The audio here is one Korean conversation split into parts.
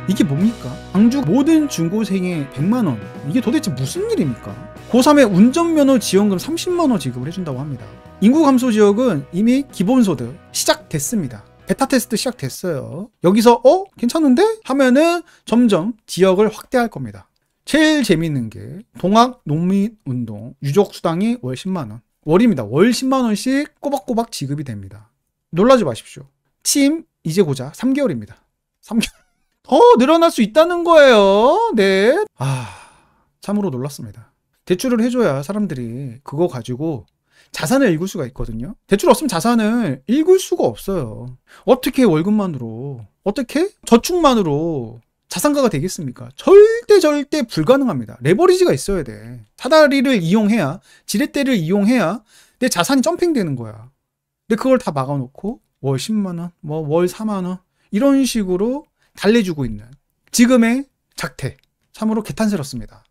이게 뭡니까? 광주 모든 중고생의 100만원. 이게 도대체 무슨 일입니까? 고3에 운전면허 지원금 30만원 지급을 해준다고 합니다. 인구 감소 지역은 이미 기본소득 시작됐습니다. 베타 테스트 시작됐어요. 여기서 괜찮은데? 하면은 점점 지역을 확대할 겁니다. 제일 재밌는 게 동학 농민운동 유족수당이 월 10만원. 월입니다. 월 10만원씩 꼬박꼬박 지급이 됩니다. 놀라지 마십시오. 취임 이제 고작 3개월입니다. 3개월. 더 늘어날 수 있다는 거예요. 네. 참으로 놀랐습니다. 대출을 해줘야 사람들이 그거 가지고 자산을 읽을 수가 있거든요. 대출 없으면 자산을 읽을 수가 없어요. 어떻게 월급만으로, 어떻게 저축만으로 자산가가 되겠습니까? 절대 불가능합니다. 레버리지가 있어야 돼. 사다리를 이용해야, 지렛대를 이용해야 내 자산이 점핑되는 거야. 근데 그걸 다 막아놓고 월 10만원, 월 4만원 이런 식으로 달래주고 있는 지금의 작태, 참으로 개탄스럽습니다.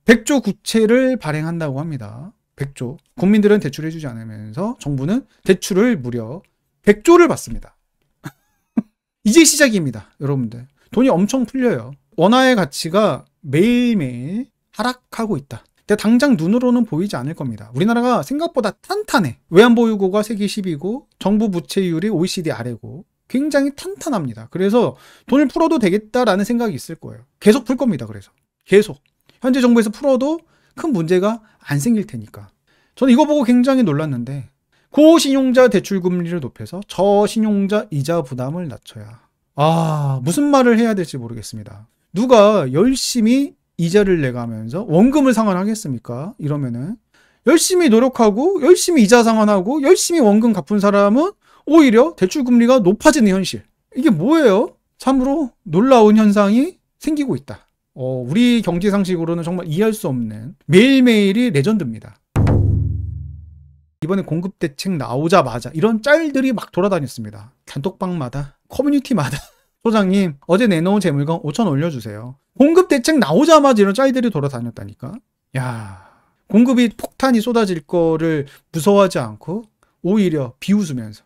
100조 구체를 발행한다고 합니다. 100조. 국민들은 대출해주지 않으면서 정부는 대출을 무려 100조를 받습니다. 이제 시작입니다. 여러분들. 돈이 엄청 풀려요. 원화의 가치가 매일매일 하락하고 있다. 근데 당장 눈으로는 보이지 않을 겁니다. 우리나라가 생각보다 탄탄해. 외환보유고가 세계 10위고 정부 부채율이 OECD 아래고 굉장히 탄탄합니다. 그래서 돈을 풀어도 되겠다라는 생각이 있을 거예요. 계속 풀 겁니다. 그래서 계속. 현재 정부에서 풀어도 큰 문제가 안 생길 테니까. 저는 이거 보고 굉장히 놀랐는데 고신용자 대출 금리를 높여서 저신용자 이자 부담을 낮춰야. 무슨 말을 해야 될지 모르겠습니다. 누가 열심히 이자를 내가면서 원금을 상환하겠습니까? 이러면은 열심히 노력하고 열심히 이자 상환하고 열심히 원금 갚은 사람은 오히려 대출 금리가 높아지는 현실. 이게 뭐예요? 참으로 놀라운 현상이 생기고 있다. 우리 경제 상식으로는 정말 이해할 수 없는 매일매일이 레전드입니다. 이번에 공급 대책 나오자마자 이런 짤들이 막 돌아다녔습니다. 단톡방마다, 커뮤니티마다. 소장님, 어제 내놓은 재물건 5천 올려주세요. 공급 대책 나오자마자 이런 짤들이 돌아다녔다니까. 야, 공급이 폭탄이 쏟아질 거를 무서워하지 않고 오히려 비웃으면서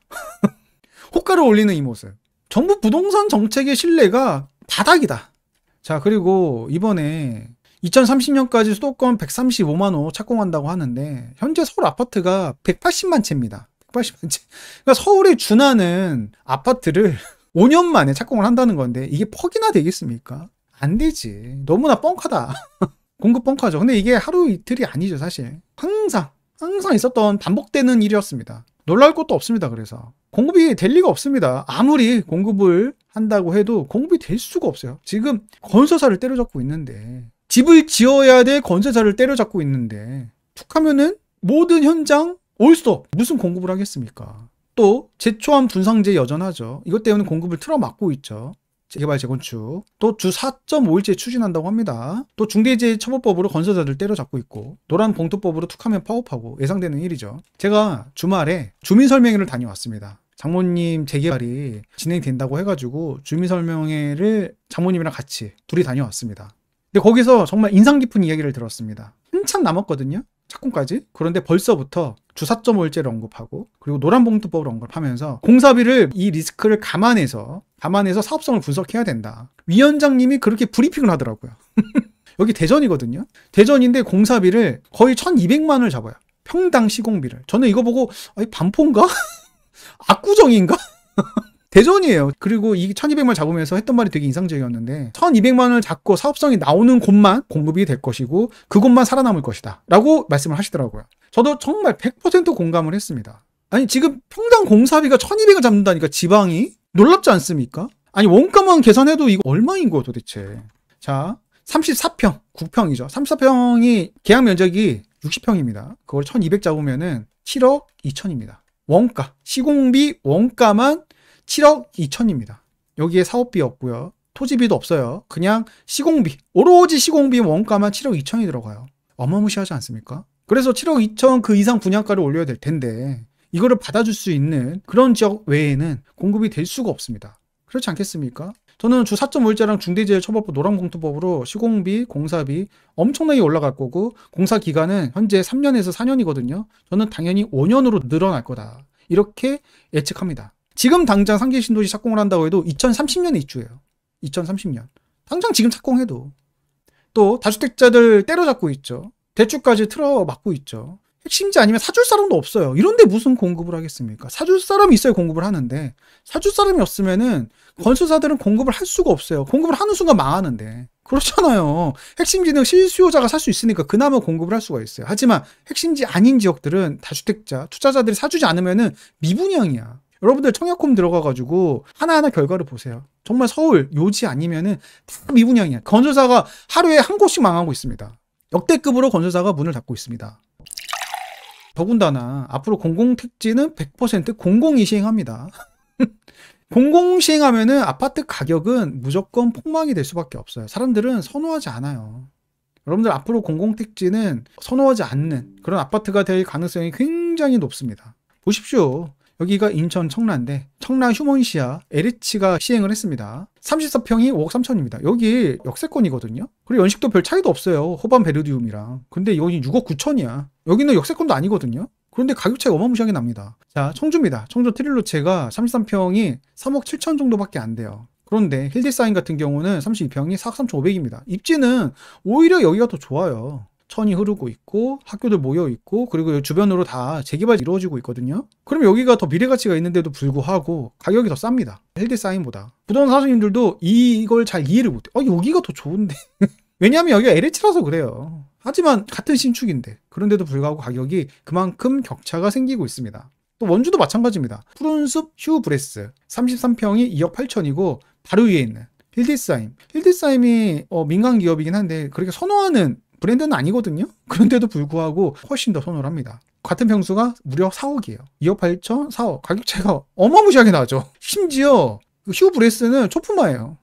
호가를 올리는 이 모습. 정부 부동산 정책의 신뢰가 바닥이다. 자, 그리고 이번에 2030년까지 수도권 135만 호 착공한다고 하는데 현재 서울 아파트가 180만 채입니다. 180만 채. 그러니까 서울에 준하는 아파트를 5년 만에 착공을 한다는 건데 이게 퍽이나 되겠습니까? 안 되지. 너무나 뻥카다. 공급 뻥카죠. 근데 이게 하루 이틀이 아니죠, 사실. 항상 있었던 반복되는 일이었습니다. 놀랄 것도 없습니다. 그래서 공급이 될 리가 없습니다. 아무리 공급을 한다고 해도 공급이 될 수가 없어요. 지금 건설사를 때려잡고 있는데, 집을 지어야 될 건설사를 때려잡고 있는데 툭 하면은 모든 현장 올스톱. 무슨 공급을 하겠습니까? 또 제초한 분상제 여전하죠. 이것 때문에 공급을 틀어막고 있죠. 재개발 재건축. 또 주 4.5일째 추진한다고 합니다. 또 중대재해처벌법으로 건설사들 때려잡고 있고 노란 봉투법으로 툭하면 파업하고 예상되는 일이죠. 제가 주말에 주민설명회를 다녀왔습니다. 장모님 재개발이 진행된다고 해가지고 주민설명회를 장모님이랑 같이 둘이 다녀왔습니다. 근데 거기서 정말 인상 깊은 이야기를 들었습니다. 한참 남았거든요, 착공까지. 그런데 벌써부터 주 4.5일제를 언급하고 그리고 노란봉투법을 언급하면서 공사비를 이 리스크를 감안해서 사업성을 분석해야 된다. 위원장님이 그렇게 브리핑을 하더라고요. 여기 대전이거든요. 대전인데 공사비를 거의 1200만 원을 잡아요. 평당 시공비를. 저는 이거 보고 반포인가? 압구정인가? 대전이에요. 그리고 이 1200만 원 잡으면서 했던 말이 되게 인상적이었는데 1200만 원을 잡고 사업성이 나오는 곳만 공급이 될 것이고 그곳만 살아남을 것이다 라고 말씀을 하시더라고요. 저도 정말 100% 공감을 했습니다. 아니 지금 평당 공사비가 1200을 잡는다니까 지방이? 놀랍지 않습니까? 아니 원가만 계산해도 이거 얼마인 거야 도대체. 자, 34평, 9평이죠. 34평이 계약 면적이 60평입니다. 그걸 1200 잡으면은 7억 2천입니다. 원가, 시공비 원가만 7억 2천입니다. 여기에 사업비 없고요. 토지비도 없어요. 그냥 시공비, 오로지 시공비 원가만 7억 2천이 들어가요. 어마무시하지 않습니까? 그래서 7억 2천 그 이상 분양가를 올려야 될 텐데 이거를 받아줄 수 있는 그런 지역 외에는 공급이 될 수가 없습니다. 그렇지 않겠습니까? 저는 주 4.5일제랑 중대재해처벌법 노란봉투법으로 시공비, 공사비 엄청나게 올라갈 거고 공사 기간은 현재 3년에서 4년이거든요. 저는 당연히 5년으로 늘어날 거다. 이렇게 예측합니다. 지금 당장 상계 신도시 착공을 한다고 해도 2030년에 입주해요. 2030년. 당장 지금 착공해도. 또 다주택자들 때려잡고 있죠. 대출까지 틀어막고 있죠. 핵심지 아니면 사줄 사람도 없어요. 이런데 무슨 공급을 하겠습니까? 사줄 사람이 있어야 공급을 하는데 사줄 사람이 없으면은 건설사들은 공급을 할 수가 없어요. 공급을 하는 순간 망하는데. 그렇잖아요. 핵심지는 실수요자가 살 수 있으니까 그나마 공급을 할 수가 있어요. 하지만 핵심지 아닌 지역들은 다주택자, 투자자들이 사주지 않으면은 미분양이야. 여러분들 청약홈 들어가가지고 하나하나 결과를 보세요. 정말 서울, 요지 아니면은 다 미분양이야. 건설사가 하루에 한 곳씩 망하고 있습니다. 역대급으로 건설사가 문을 닫고 있습니다. 더군다나 앞으로 공공택지는 100% 공공이 시행합니다. 공공 시행하면은 아파트 가격은 무조건 폭망이 될 수밖에 없어요. 사람들은 선호하지 않아요. 여러분들 앞으로 공공택지는 선호하지 않는 그런 아파트가 될 가능성이 굉장히 높습니다. 보십시오. 여기가 인천 청라인데 청라 휴먼시아 LH가 시행을 했습니다. 34평이 5억 3천입니다. 여기 역세권이거든요. 그리고 연식도 별 차이도 없어요. 호반 베르디움이랑. 근데 여기 6억 9천이야. 여기는 역세권도 아니거든요. 그런데 가격 차이가 어마무시하게 납니다. 자, 청주입니다. 청주 트릴로체가 33평이 3억 7천 정도밖에 안 돼요. 그런데 힐디사인 같은 경우는 32평이 4억 3,500입니다. 입지는 오히려 여기가 더 좋아요. 천이 흐르고 있고 학교들 모여 있고 그리고 주변으로 다 재개발이 이루어지고 있거든요. 그럼 여기가 더 미래가치가 있는데도 불구하고 가격이 더 쌉니다. 힐디사인보다. 부동산 사장님들도 이걸 잘 이해를 못해. 여기가 더 좋은데. 왜냐하면 여기가 LH라서 그래요. 하지만 같은 신축인데 그런데도 불구하고 가격이 그만큼 격차가 생기고 있습니다. 또 원주도 마찬가지입니다. 푸른숲 휴브레스 33평이 2억 8천이고 바로 위에 있는 힐디사임. 힐디사임이 민간 기업이긴 한데 그렇게 선호하는 브랜드는 아니거든요. 그런데도 불구하고 훨씬 더 선호를 합니다. 같은 평수가 무려 4억이에요. 2억 8천, 4억. 가격 차이가 어마무시하게 나죠. 심지어 휴브레스는 초품화예요.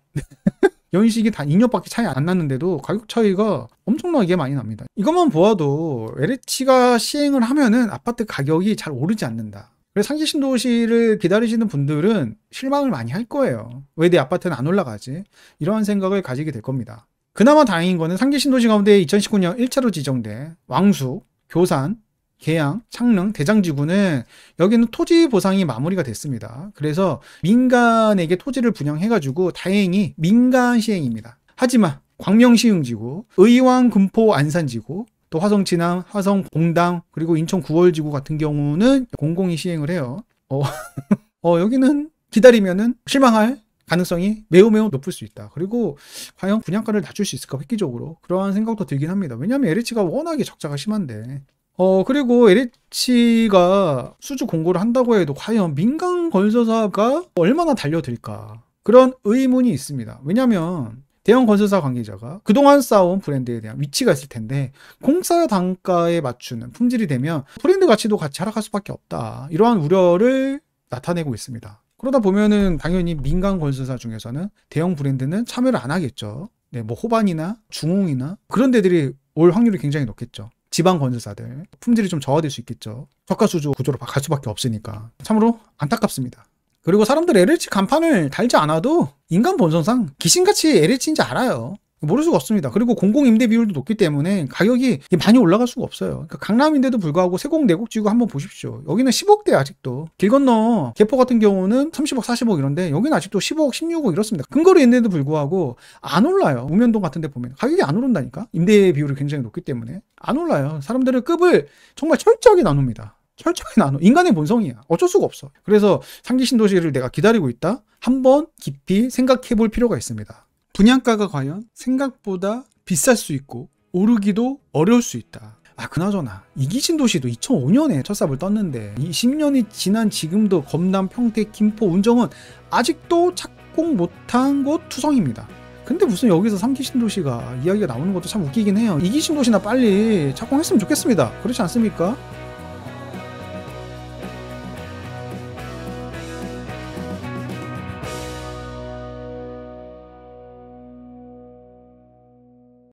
연식이 단 2년밖에 차이 안 났는데도 가격 차이가 엄청나게 많이 납니다. 이것만 보아도 LH가 시행을 하면은 아파트 가격이 잘 오르지 않는다. 그래서 상기 신도시를 기다리시는 분들은 실망을 많이 할 거예요. 왜 내 아파트는 안 올라가지? 이러한 생각을 가지게 될 겁니다. 그나마 다행인 거는 상기 신도시 가운데 2019년 1차로 지정된 왕숙, 교산, 계양, 창릉, 대장지구는 여기는 토지 보상이 마무리가 됐습니다. 그래서 민간에게 토지를 분양해가지고 다행히 민간 시행입니다. 하지만 광명시흥지구, 의왕, 금포, 안산지구, 또 화성 진암, 화성 봉당, 그리고 인천 구월지구 같은 경우는 공공이 시행을 해요. 여기는 기다리면은 실망할 가능성이 매우 높을 수 있다. 그리고 과연 분양가를 낮출 수 있을까 획기적으로 그러한 생각도 들긴 합니다. 왜냐하면 LH가 워낙에 적자가 심한데 그리고 LH가 수주 공고를 한다고 해도 과연 민간 건설사가 얼마나 달려들까 그런 의문이 있습니다. 왜냐하면 대형 건설사 관계자가 그동안 쌓아온 브랜드에 대한 위치가 있을 텐데 공사 단가에 맞추는 품질이 되면 브랜드 가치도 같이 하락할 수밖에 없다. 이러한 우려를 나타내고 있습니다. 그러다 보면은 당연히 민간 건설사 중에서는 대형 브랜드는 참여를 안 하겠죠. 네, 뭐 호반이나 중홍이나 그런 데들이 올 확률이 굉장히 높겠죠. 지방 건설사들 품질이 좀 저하될 수 있겠죠. 저가 수주 구조로 갈 수밖에 없으니까 참으로 안타깝습니다. 그리고 사람들 LH 간판을 달지 않아도 인간 본성상 귀신같이 LH인지 알아요. 모를 수가 없습니다. 그리고 공공임대 비율도 높기 때문에 가격이 많이 올라갈 수가 없어요. 그러니까 강남인데도 불구하고 세곡 내곡 지구 한번 보십시오. 여기는 10억대 아직도. 길 건너 개포 같은 경우는 30억 40억 이런데 여기는 아직도 15억 16억 이렇습니다. 근거리 있는데도 불구하고 안 올라요. 우면동 같은 데 보면 가격이 안 오른다니까. 임대 비율이 굉장히 높기 때문에 안 올라요. 사람들은 급을 정말 철저하게 나눕니다. 철저하게 나눠. 인간의 본성이야. 어쩔 수가 없어. 그래서 상기 신도시를 내가 기다리고 있다? 한번 깊이 생각해 볼 필요가 있습니다. 분양가가 과연 생각보다 비쌀 수 있고 오르기도 어려울 수 있다. 그나저나 이기신도시도 2005년에 첫 삽을 떴는데 20년이 지난 지금도 검남, 평택, 김포, 운정은 아직도 착공 못한 곳 투성입니다. 근데 무슨 여기서 3기 신도시가 이야기가 나오는 것도 참 웃기긴 해요. 2기 신도시나 빨리 착공했으면 좋겠습니다. 그렇지 않습니까?